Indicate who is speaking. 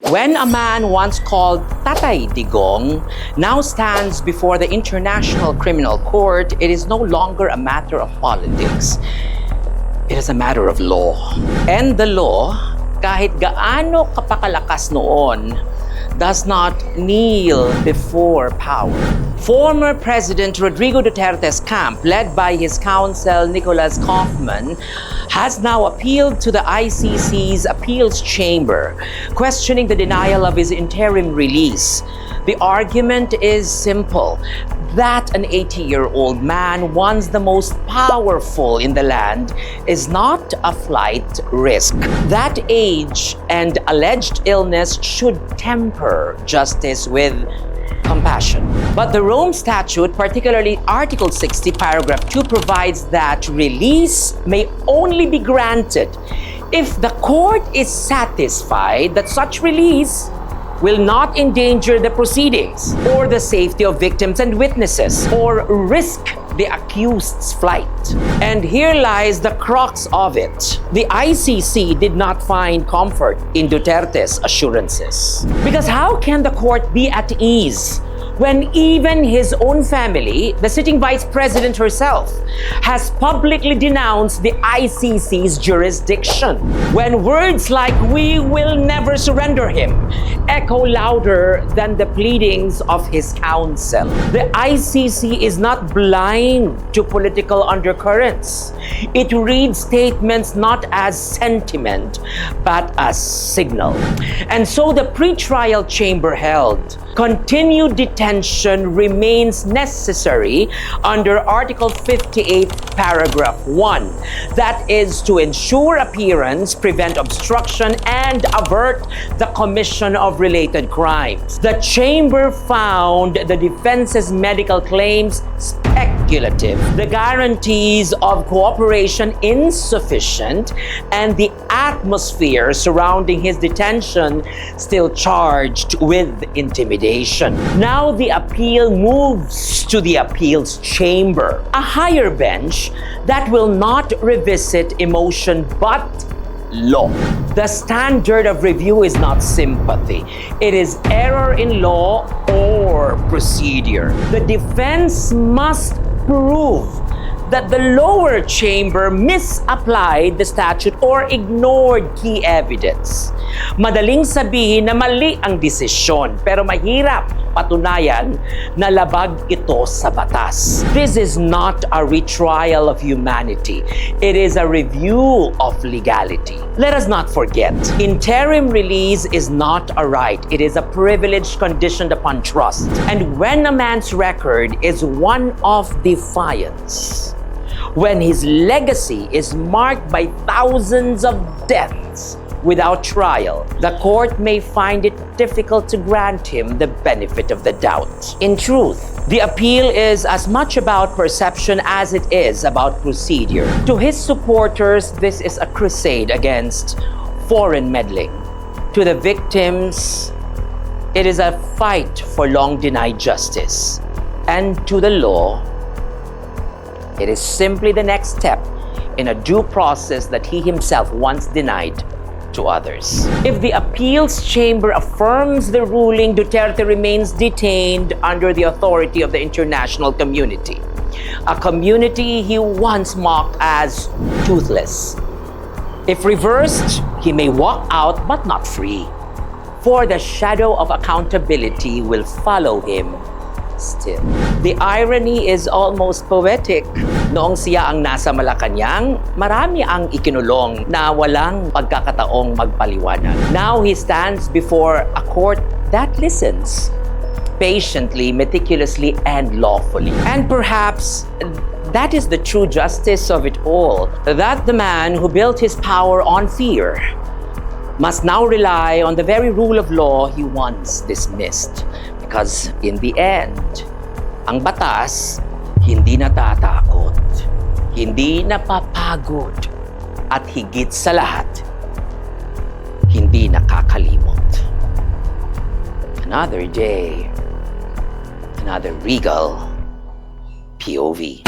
Speaker 1: When a man once called Tatay Digong now stands before the International Criminal Court, it is no longer a matter of politics. It is a matter of law. And the law, kahit gaano kapakalakas noon, does not kneel before power. Former President Rodrigo Duterte's camp, led by his counsel Nicholas Kaufman, has now appealed to the ICC's appeals chamber, questioning the denial of his interim release. The argument is simple, that an 80-year-old man, once the most powerful in the land, is not a flight risk. That age and alleged illness should temper justice with compassion. But the Rome Statute, particularly Article 60, Paragraph 2, provides that release may only be granted if the court is satisfied that such release will not endanger the proceedings or the safety of victims and witnesses or risk the accused's flight. And here lies the crux of it. The ICC did not find comfort in Duterte's assurances. Because how can the court be at ease when even his own family, the sitting vice president herself, has publicly denounced the ICC's jurisdiction? When words like "we will never surrender him" echo louder than the pleadings of his counsel. The ICC is not blind to political undercurrents. It reads statements not as sentiment, but as signal. And so the pretrial chamber held, continued detention remains necessary under Article 58, Paragraph 1. That is to ensure appearance, prevent obstruction, and avert the commission of related crimes. The chamber found the defense's medical claims speculative, the guarantees of cooperation insufficient, and the atmosphere surrounding his detention still charged with intimidation. Now the appeal moves to the appeals chamber, a higher bench that will not revisit emotion but law. The standard of review is not sympathy. It is error in law or procedure. The defense must prove that the lower chamber misapplied the statute or ignored key evidence. Madaling sabihin na mali ang desisyon, pero mahirap patunayan na labag ito sa batas. This is not a retrial of humanity. It is a review of legality. Let us not forget, interim release is not a right. It is a privilege conditioned upon trust. And when a man's record is one of defiance, when his legacy is marked by thousands of deaths without trial, the court may find it difficult to grant him the benefit of the doubt. In truth, the appeal is as much about perception as it is about procedure. To his supporters, this is a crusade against foreign meddling. To the victims, it is a fight for long-denied justice. And to the law, it is simply the next step in a due process that he himself once denied to others. If the appeals chamber affirms the ruling, Duterte remains detained under the authority of the international community, a community he once mocked as toothless. If reversed, he may walk out but not free, for the shadow of accountability will follow him still. The irony is almost poetic. Noong siya ang nasa Malacanang, marami ang ikinulong na walang pagkakataong magpaliwanag. Now he stands before a court that listens patiently, meticulously, and lawfully. And perhaps that is the true justice of it all, that the man who built his power on fear must now rely on the very rule of law he once dismissed. Because in the end, ang batas hindi natatakot, hindi napapagod, at higit sa lahat, hindi nakakalimot. Another day, another Regal POV.